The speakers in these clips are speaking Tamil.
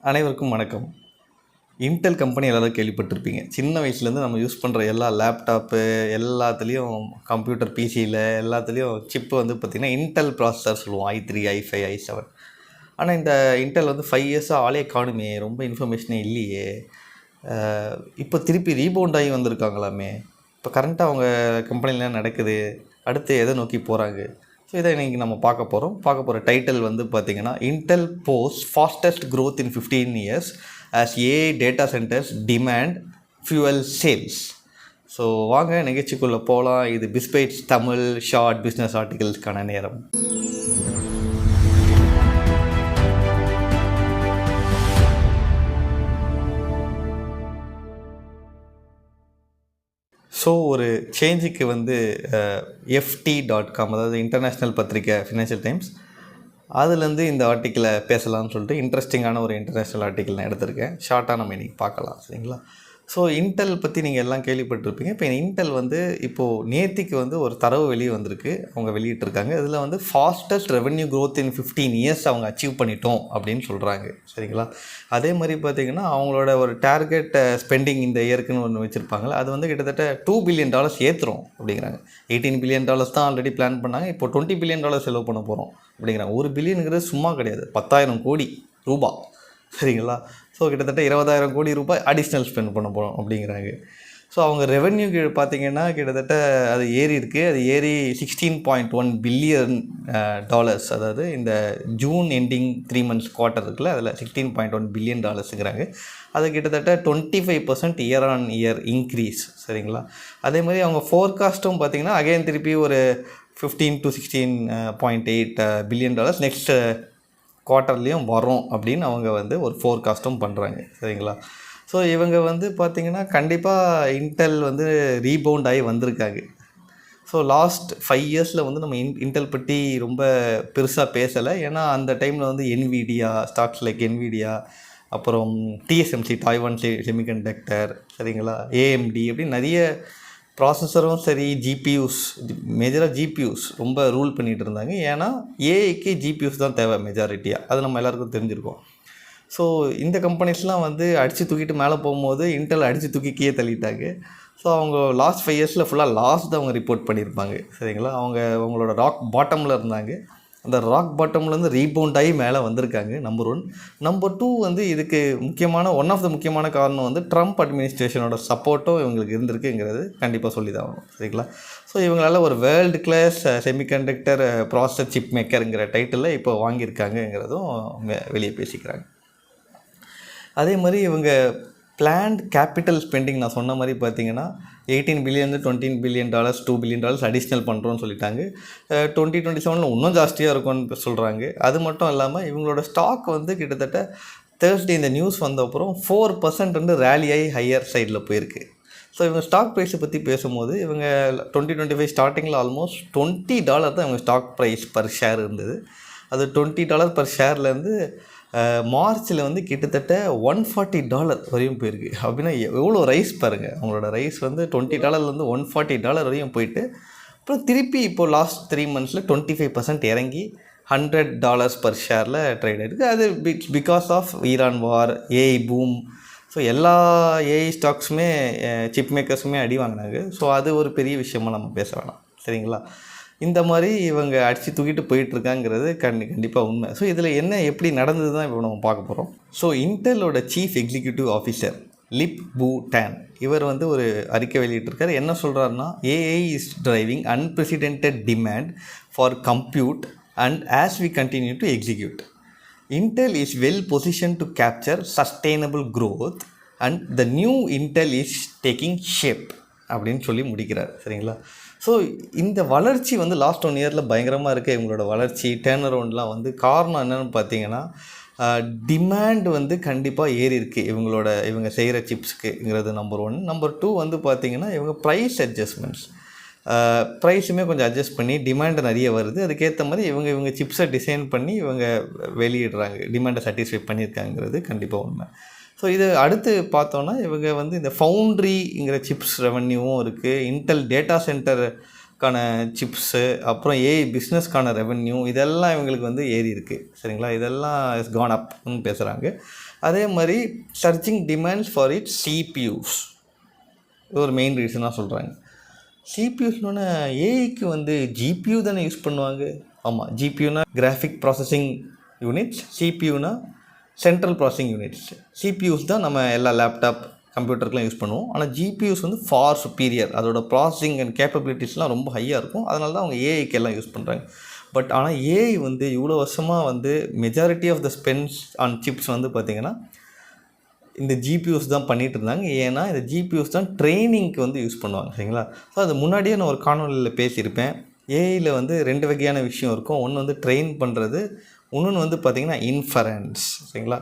அனைவருக்கும் வணக்கம். இன்டெல் கம்பெனி எல்லோரும் கேள்விப்பட்டிருப்பீங்க. சின்ன வயசுலேருந்து நம்ம யூஸ் பண்ணுற எல்லா லேப்டாப்பு எல்லாத்துலேயும் கம்ப்யூட்டர் பிசியில் எல்லாத்துலேயும் சிப்பு வந்து பார்த்திங்கன்னா இன்டெல் ப்ராசஸர் சொல்லுவோம். i3, i5, i7. ஆனால் இந்த இன்டெல் வந்து 5 இயர்ஸாக ஆளே காணுமே, ரொம்ப இன்ஃபர்மேஷனே இல்லையே. இப்போ திருப்பி ரீபவுண்ட் ஆகி வந்திருக்காங்களாமே. இப்போ கரண்ட்டாக அவங்க கம்பெனியில் நடக்குது, அடுத்து எதை நோக்கி போகிறாங்க? ஸோ இதை இன்றைக்கி நம்ம பார்க்க போகிற டைட்டில் வந்து பார்த்திங்கன்னா Intel post fastest growth in 15 years as AI data centres demand fuel sales. So வாங்க நிகழ்ச்சிக்குள்ளே போகலாம். இது பிஸ்பைட்ஸ் தமிழ் ஷார்ட் பிஸ்னஸ் ஆர்டிகல்ஸ்க்கான நேரம். ஸோ ஒரு சேஞ்சுக்கு வந்து FT.com, அதாவது இன்டர்நேஷ்னல் பத்திரிக்கை ஃபினான்ஷியல் டைம்ஸ், அதுலேருந்து இந்த ஆர்டிக்கிளை பேசலாம்னு சொல்லிட்டு இன்ட்ரெஸ்டிங்கான ஒரு இன்டர்நேஷ்னல் ஆர்டிக்கிள் நான் எடுத்திருக்கேன். ஷார்ட்டாக நம்ம இன்றைக்கி பார்க்கலாம், சரிங்களா? ஸோ இன்டெல் பற்றி நீங்கள் எல்லாம் கேள்விப்பட்டிருப்பீங்க. இப்போ இன்டெல் வந்து இப்போது நேத்திக்கு வந்து ஒரு தரவு வெளியே வந்திருக்கு, அவங்க வெளியிட்டிருக்காங்க. இதில் வந்து fastest revenue growth in 15 years அவங்க அச்சீவ் பண்ணிட்டோம் அப்படின்னு சொல்கிறாங்க, சரிங்களா? அதே மாதிரி பார்த்திங்கன்னா அவங்களோட ஒரு டார்கெட் ஸ்பெண்டிங் இந்த இயருக்குன்னு ஒன்று வச்சுருப்பாங்களே, அது வந்து கிட்டத்தட்ட $2 billion ஏற்றுறோம் அப்படிங்கிறாங்க. $18 billion தான் ஆல்ரெடி பிளான் பண்ணாங்க, இப்போ $20 billion செலவு பண்ண போகிறோம் அப்படிங்கிறாங்க. $1 billion சும்மா கிடையாது, 10,000 கோடி ரூபாய், சரிங்களா? ஸோ கிட்டத்தட்ட 20,000 கோடி ரூபாய் அடிஷ்னல் ஸ்பெண்ட் பண்ண போகிறோம் அப்படிங்கிறாங்க. ஸோ அவங்க ரெவென்யூ பார்த்திங்கன்னா கிட்டத்தட்ட அது ஏறி இருக்குது. அது ஏறி $16.1 billion, அதாவது இந்த ஜூன் எண்டிங் 3 months குவார்ட்டர் இருக்குல்ல, அதில் $16.1 billion அது கிட்டத்தட்ட 25% இயர் ஆன் இயர் இன்க்ரீஸ், சரிங்களா? அதே மாதிரி அவங்க ஃபோர்காஸ்ட்டும் பார்த்திங்கன்னா அகைன் திருப்பி ஒரு $15 to $16.8 billion நெக்ஸ்ட் குவார்ட்டர்லேயும் வரும் அப்படின்னு அவங்க வந்து ஒரு ஃபோர்காஸ்ட்டும் பண்ணுறாங்க, சரிங்களா? ஸோ இவங்க வந்து பார்த்திங்கன்னா கண்டிப்பாக இன்டெல் வந்து ரீபவுண்ட் ஆகி வந்திருக்காங்க. ஸோ லாஸ்ட் 5 yearsல வந்து நம்ம இன்டெல் பற்றி ரொம்ப பெருசாக பேசலை. ஏன்னா அந்த டைமில் வந்து என்விடியா ஸ்டாக்ஸ் லைக் என்விடியா, அப்புறம் TSMC டாய்வான் செமிகண்டக்டர், சரிங்களா, AMD அப்படின்னு நிறைய ப்ராசஸரும் சரி, ஜிபியூஸ் மேஜராக ஜிபியூஸ் ரொம்ப ரூல் பண்ணிகிட்டு இருந்தாங்க. ஏன்னா ஏஐக்கு ஜிபியூஸ் தான் தேவை மெஜாரிட்டியாக, அது நம்ம எல்லாருக்கும் தெரிஞ்சிருக்கோம். ஸோ இந்த கம்பெனிஸ்லாம் வந்து அடித்து தூக்கிட்டு மேலே போகும்போது இன்டெல் அடித்து தூக்கி கீழே தள்ளிட்டாங்க. ஸோ அவங்க லாஸ்ட் 5 yearsல ஃபுல்லாக லாஸ் தான் அவங்க ரிப்போர்ட் பண்ணியிருப்பாங்க, சரிங்களா? அவங்களோட ராக் பாட்டமில் இருந்தாங்க. அந்த ராக் பாட்டம்லேருந்து ரீபவுண்ட் ஆகி மேலே வந்திருக்காங்க, நம்பர் 1. நம்பர் 2 வந்து இதுக்கு ஒன் ஆஃப் த முக்கியமான காரணம் வந்து ட்ரம்ப் அட்மினிஸ்ட்ரேஷனோட சப்போர்ட்டும் இவங்களுக்கு இருந்திருக்குங்கிறது கண்டிப்பாக சொல்லி தான் ஆகணும், சரிங்களா? ஸோ இவங்களால் ஒரு world class semiconductor processor chip மேக்கருங்கிற டைட்டிலில் இப்போ வாங்கியிருக்காங்கங்கிறதும் வெளியே பேசிக்கிறாங்க. அதே மாதிரி இவங்க பிளான்ட் கேபிட்டல் ஸ்பெண்டிங் நான் சொன்ன மாதிரி பார்த்திங்கன்னா $18 billion $20 billion $2 billion அடிஷ்னல் பண்ணுறோன்னு சொல்லிட்டாங்க. 2027 இன்னும் ஜாஸ்தியாக இருக்கும்னு சொல்கிறாங்க. அது மட்டும் இல்லாமல் இவங்களோட ஸ்டாக் வந்து கிட்டத்தட்ட தேர்ஸ்டே இந்த நியூஸ் வந்த அப்புறம் 4% வந்து ரேலி ஆகி ஹையர் சைடில் போயிருக்கு. ஸோ இவங்க ஸ்டாக் ப்ரைஸை பற்றி பேசும்போது இவங்க 2025 ஸ்டார்டிங்கில் ஆல்மோஸ்ட் $20 தான் இவங்க ஸ்டாக் ப்ரைஸ் பர் ஷேர் இருந்தது. அது $20 பர் ஷேர்லேருந்து மார்ச்சில் வந்து கிட்டத்தட்ட $140 வரையும் போயிருக்கு. அப்படின்னா எவ்வளோ ரைஸ் பாருங்கள். அவங்களோட ரைஸ் வந்து $20 $140 வரையும் போயிட்டு அப்புறம் திருப்பி இப்போது லாஸ்ட் 3 monthsல 25% இறங்கி $100 பர் ஷேரில் ட்ரேட் ஆகிருக்கு. அது because of Iran war, AI boom. So எல்லா ஏஐ ஸ்டாக்ஸுமே சிப் மேக்கர்ஸுமே அடி வாங்கினாங்க. ஸோ அது ஒரு பெரிய விஷயமாக நம்ம பேச வேணாம், சரிங்களா? இந்த மாதிரி இவங்க அடித்து தூக்கிட்டு போயிட்டுருக்காங்கிறது கண்டிப்பாக உண்மை. ஸோ இதில் என்ன எப்படி நடந்தது தான் இப்போ நம்ம பார்க்க போகிறோம். ஸோ இன்டெலோட chief executive officer Lip Bu Tan இவர் வந்து ஒரு அறிக்கை வெளியிட்டிருக்காரு. என்ன சொல்கிறாருன்னா, AI is driving unprecedented demand for compute and as we continue to execute Intel is well position to capture sustainable growth and the new Intel is taking shape அப்படின்னு சொல்லி முடிக்கிறார், சரிங்களா? ஸோ இந்த வளர்ச்சி வந்து லாஸ்ட் 1 yearல பயங்கரமாக இருக்குது. இவங்களோட வளர்ச்சி டேர்ன் அரவுண்ட்லாம் வந்து காரணம் என்னென்னு பார்த்தீங்கன்னா, டிமாண்ட் வந்து கண்டிப்பாக ஏறி இருக்குது இவங்க செய்கிற சிப்ஸுக்குங்கிறது நம்பர் 1. நம்பர் 2 வந்து பார்த்திங்கன்னா இவங்க ப்ரைஸ் அட்ஜஸ்ட்மெண்ட்ஸ், ப்ரைஸுமே கொஞ்சம் அட்ஜஸ்ட் பண்ணி டிமாண்டு நிறைய வருது. அதுக்கேற்ற மாதிரி இவங்க சிப்ஸை டிசைன் பண்ணி இவங்க வெளியிடுறாங்க, டிமாண்டை சாட்டிஸ்ஃபை பண்ணியிருக்காங்கிறது கண்டிப்பாக உண்மை. ஸோ இது அடுத்து பார்த்தோன்னா இவங்க வந்து இந்த ஃபவுண்ட்ரிங்கிற சிப்ஸ் ரெவன்யூவும் இருக்குது, இன்டெல் டேட்டா சென்டருக்கான சிப்ஸு, அப்புறம் ஏஐ பிஸ்னஸ்க்கான ரெவன்யூ, இதெல்லாம் இவங்களுக்கு வந்து ஏறி இருக்குது, சரிங்களா? இதெல்லாம் இஸ் கான் அப்னு பேசுகிறாங்க. அதே மாதிரி searching demands for it CPUs, இது ஒரு மெயின் ரீசனாக சொல்கிறாங்க. சிபியூஸ்னோடனே ஏஐக்கு வந்து ஜிபியூ தானே யூஸ் பண்ணுவாங்க. ஆமாம், ஜிபியூனா கிராஃபிக் ப்ராசஸிங் யூனிட்ஸ், சிபியூனா சென்ட்ரல் ப்ராசஸிங் யூனிட்ஸ். சிபியூஸ் தான் நம்ம எல்லா லேப்டாப் கம்ப்யூட்டருக்குலாம் யூஸ் பண்ணுவோம். ஆனால் ஜிபியூஸ் வந்து ஃபார் சுப்பீரியர், அதோட ப்ராசஸிங் அண்ட் கேப்பபிலிட்டிஸ்லாம் ரொம்ப ஹையாக இருக்கும். அதனால தான் அவங்க ஏஐக்கு எல்லாம் யூஸ் பண்ணுறாங்க. பட் ஆனால் ஏஐ வந்து இவ்வளோ வருஷமாக வந்து majority of the spends on chips வந்து பார்த்திங்கன்னா இந்த ஜிபியூஸ் தான் பண்ணிகிட்டு இருந்தாங்க. ஏன்னா இந்த ஜிபியூஸ் தான் ட்ரைனிங்க்கு வந்து யூஸ் பண்ணுவாங்க, சரிங்களா. ஸோ அது முன்னாடியே நான் ஒரு காணொலியில் பேசியிருப்பேன். ஏஐயில் வந்து 2 வகையான விஷயம் இருக்கும். ஒன்று வந்து ட்ரெயின் பண்ணுறது, இன்னொன்று வந்து பார்த்திங்கன்னா இன்ஃபரன்ஸ், சரிங்களா.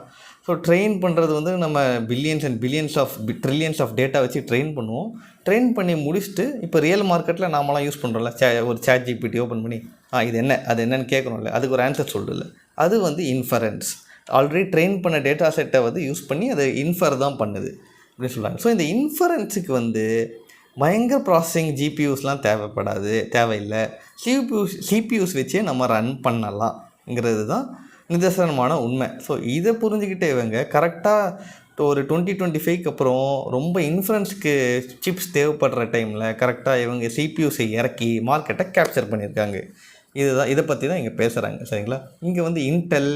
ஸோ ட்ரெயின் பண்ணுறது வந்து நம்ம billions and billions of trillions of data வச்சு ட்ரெயின் பண்ணுவோம். ட்ரெயின் பண்ணி முடிச்சுட்டு இப்போ ரியல் மார்க்கெட்டில் நாமெல்லாம் யூஸ் பண்ணுறோம்ல, ஒரு சாட் ஜிபிடி ஓப்பன் பண்ணி இது என்ன அது என்னன்னு கேட்குறோம்ல, அதுக்கு ஒரு ஆன்சர் சொல்லுதில்ல, அது வந்து இன்ஃபரன்ஸ். ஆல்ரெடி ட்ரெயின் பண்ண டேட்டா செட்டை வந்து யூஸ் பண்ணி அதை இன்ஃபர் தான் பண்ணுது அப்படின்னு சொல்கிறாங்க. ஸோ இந்த இன்ஃபரன்ஸுக்கு வந்து பயங்கர ப்ராசஸிங் ஜிபியூஸ்லாம் தேவையில்லை. சிபியூஸ் வச்சே நம்ம ரன் பண்ணலாம்ங்கிறது தான் நிதர்சனமான உண்மை. ஸோ இதை புரிஞ்சுக்கிட்டே இவங்க கரெக்டாக ஒரு 2025 அப்புறம் ரொம்ப இன்ஃபரன்ஸுக்கு சிப்ஸ் தேவைப்படுற டைமில் கரெக்டாக இவங்க சிபியூஸை இறக்கி மார்க்கெட்டை கேப்சர் பண்ணியிருக்காங்க. இதை பற்றி தான் இங்கே பேசுகிறாங்க, சரிங்களா. இங்கே வந்து இன்டெல்,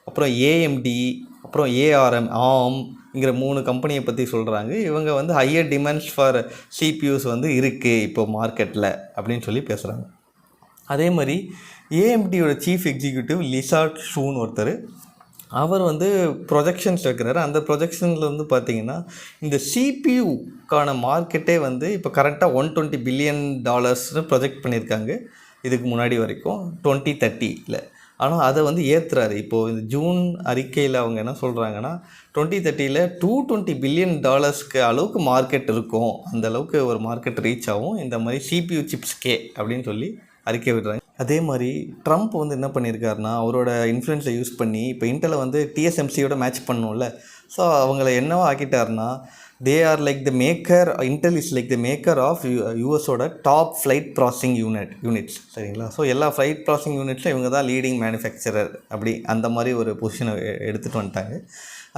அப்புறம் ஏஎம்டி, அப்புறம் ஆர்ம்ங்கிற 3 கம்பெனியை பற்றி சொல்கிறாங்க. இவங்க வந்து ஹையர் டிமாண்ட்ஸ் ஃபார் சிபியூஸ் வந்து இருக்குது இப்போ மார்க்கெட்டில் அப்படின்னு சொல்லி பேசுகிறாங்க. அதே மாதிரி ஏஎம்டியோட சீஃப் எக்ஸிக்யூட்டிவ் லிசா ஷூன்னு ஒருத்தர், அவர் வந்து ப்ரொஜெக்ஷன்ஸ் வைக்கிறாரு. அந்த ப்ரொஜெக்ஷனில் வந்து பார்த்திங்கன்னா இந்த சிபியூக்கான மார்க்கெட்டே வந்து இப்போ கரெக்டாக $120 பில்லியன் ப்ரொஜெக்ட் பண்ணியிருக்காங்க இதுக்கு முன்னாடி வரைக்கும் 2030. ஆனால் அதை வந்து ஏற்றுறாரு. இப்போது இந்த ஜூன் அறிக்கையில் அவங்க என்ன சொல்கிறாங்கன்னா 2030 $220 பில்லியன் அளவுக்கு மார்க்கெட் இருக்கும், அந்த அளவுக்கு ஒரு மார்க்கெட் ரீச் ஆகும் இந்த மாதிரி சிபியூ சிப்ஸ்கே அப்படின்னு சொல்லி அறிக்கை விடுறாங்க. அதே மாதிரி ட்ரம்ப் வந்து என்ன பண்ணியிருக்காருன்னா அவரோட இன்ஃப்ளூயன்ஸை யூஸ் பண்ணி இப்போ இன்டெலை வந்து டிஎஸ்எம்சியோட மேட்ச் பண்ணோம்ல. ஸோ அவங்கள என்னவோ ஆக்கிட்டாருன்னா Intel is like the maker of யூஎஸோட டாப் ஃப்ளைட் ப்ராசஸிங் யூனிட்ஸ், சரிங்களா. ஸோ எல்லா ஃப்ளைட் ப்ராசஸிங் யூனிட்ஸில் இவங்க தான் லீடிங் மேனுஃபேக்சரர், அப்படி அந்த மாதிரி ஒரு பொசிஷனை எடுத்துகிட்டு வந்துட்டாங்க.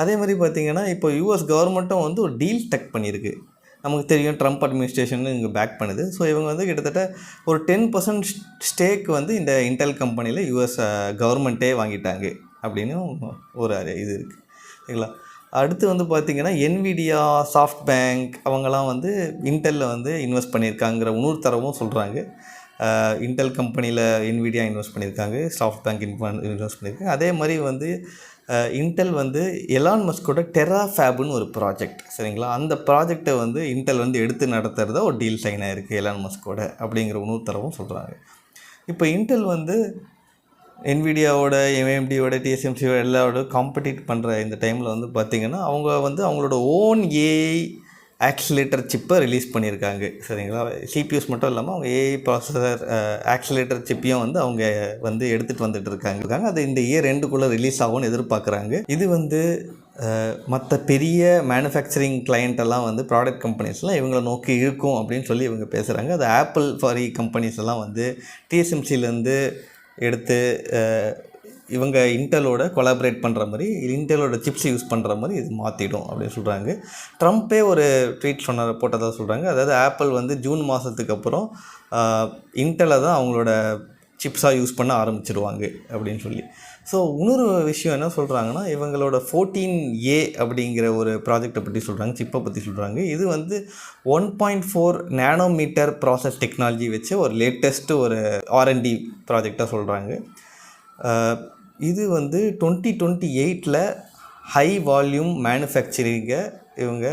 அதே மாதிரி பார்த்திங்கன்னா இப்போ யூஎஸ் கவர்மெண்ட்டும் வந்து ஒரு டீல் டக் பண்ணியிருக்கு. நமக்கு தெரியும் ட்ரம்ப் அட்மினிஸ்ட்ரேஷன் இங்கே பேக் பண்ணுது. ஸோ இவங்க வந்து கிட்டத்தட்ட ஒரு 10% ஸ்டேக் வந்து இந்த இன்டெல் கம்பெனியில் யூஎஸ் கவர்மெண்ட்டே வாங்கிட்டாங்க அப்படின்னு ஒரு இது இருக்குது, சரிங்களா. அடுத்து வந்து பார்த்திங்கன்னா என்விடியா, சாஃப்ட் பேங்க் அவங்கெல்லாம் வந்து இன்டெல்லில் வந்து இன்வெஸ்ட் பண்ணியிருக்காங்கிற இன்னொரு தரவும் சொல்கிறாங்க. இன்டெல் கம்பெனியில் என்விடியா இன்வெஸ்ட் பண்ணியிருக்காங்க, சாஃப்ட் பேங்க் இன்வெஸ்ட் பண்ணியிருக்காங்க. அதே மாதிரி வந்து இன்டெல் வந்து எலான் மஸ்கோட டெராஃபேப்னு ஒரு ப்ராஜெக்ட், சரிங்களா. அந்த ப்ராஜெக்டை வந்து இன்டெல் வந்து எடுத்து நடத்துகிறதா ஒரு டீல் சைன் ஆகிருக்கு எலான் மஸ்கோட அப்படிங்கிற இன்னொரு தரவும் சொல்கிறாங்க. இப்போ இன்டெல் வந்து என்விடியாவோட, ஏஎம்டியோட, டிஎஸ்எம்சியோட எல்லாரோட காம்படிட் பண்ணுற இந்த டைமில் வந்து பார்த்திங்கன்னா அவங்க வந்து அவங்களோட ஓன் ஏஐ ஆக்சிலேட்டர் சிப்பை ரிலீஸ் பண்ணியிருக்காங்க, சரிங்களா. சிபியூஸ் மட்டும் இல்லாமல் அவங்க ஏஐ ப்ராசஸர் ஆக்சிலேட்டர் சிப்பையும் வந்து அவங்க வந்து எடுத்துகிட்டு வந்துட்டு இருக்காங்க. அது இந்த இயர் எண்டுக்குள்ளே ரிலீஸ் ஆகும்னு எதிர்பார்க்குறாங்க. இது வந்து மற்ற பெரிய மேனுஃபேக்சரிங் கிளையண்ட்டெல்லாம் வந்து ப்ராடக்ட் கம்பெனிஸ்லாம் இவங்களை நோக்கி இருக்கும் அப்படின்னு சொல்லி இவங்க பேசுகிறாங்க. அது ஆப்பிள் ஃபாரி கம்பெனிஸ் எல்லாம் வந்து டிஎஸ்எம்சிலேருந்து எடுத்து இவங்க இன்டெலோட கொலாபரேட் பண்ணுற மாதிரி, இன்டெலோட சிப்ஸ் யூஸ் பண்ணுற மாதிரி இது மாற்றிடும் அப்படின்னு சொல்கிறாங்க. ட்ரம்ப்பே ஒரு ட்வீட் போட்டதாக சொல்கிறாங்க. அதாவது ஆப்பிள் வந்து ஜூன் மாதத்துக்கு அப்புறம் இன்டெலை தான் அவங்களோட சிப்ஸாக யூஸ் பண்ண ஆரம்பிச்சிருவாங்க அப்படின்னு சொல்லி. ஸோ இன்னொரு விஷயம் என்ன சொல்கிறாங்கன்னா இவங்களோட 14A அப்படிங்கிற ஒரு ப்ராஜெக்டை பற்றி சொல்கிறாங்க, சிப்பை பற்றி சொல்கிறாங்க. இது வந்து 1.4 நானோமீட்டர் ப்ராசஸ் டெக்னாலஜி வச்சு ஒரு லேட்டஸ்ட்டு ஒரு R&D ப்ராஜெக்டாக சொல்கிறாங்க. இது வந்து 2028 ஹை வால்யூம் மேனுஃபேக்சரிங்கை இவங்க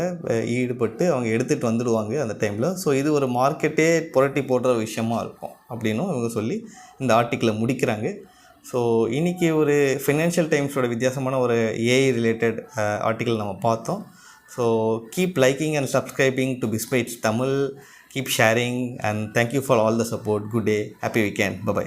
ஈடுபட்டு அவங்க எடுத்துகிட்டு வந்துடுவாங்க அந்த டைமில். ஸோ இது ஒரு மார்க்கெட்டே புரட்டி போடுற விஷயமா இருக்கும் அப்படின்னும் இவங்க சொல்லி இந்த ஆர்டிக்கிளை முடிக்கிறாங்க. ஸோ இன்றைக்கி ஒரு ஃபினான்ஷியல் டைம்ஸோட வித்தியாசமான ஒரு ஏஐ ரிலேட்டட் ஆர்டிக்கிள் நம்ம பார்த்தோம். So keep liking and subscribing to Bizbytes Tamil, keep sharing and thank you for all the support. Good day, happy weekend, by.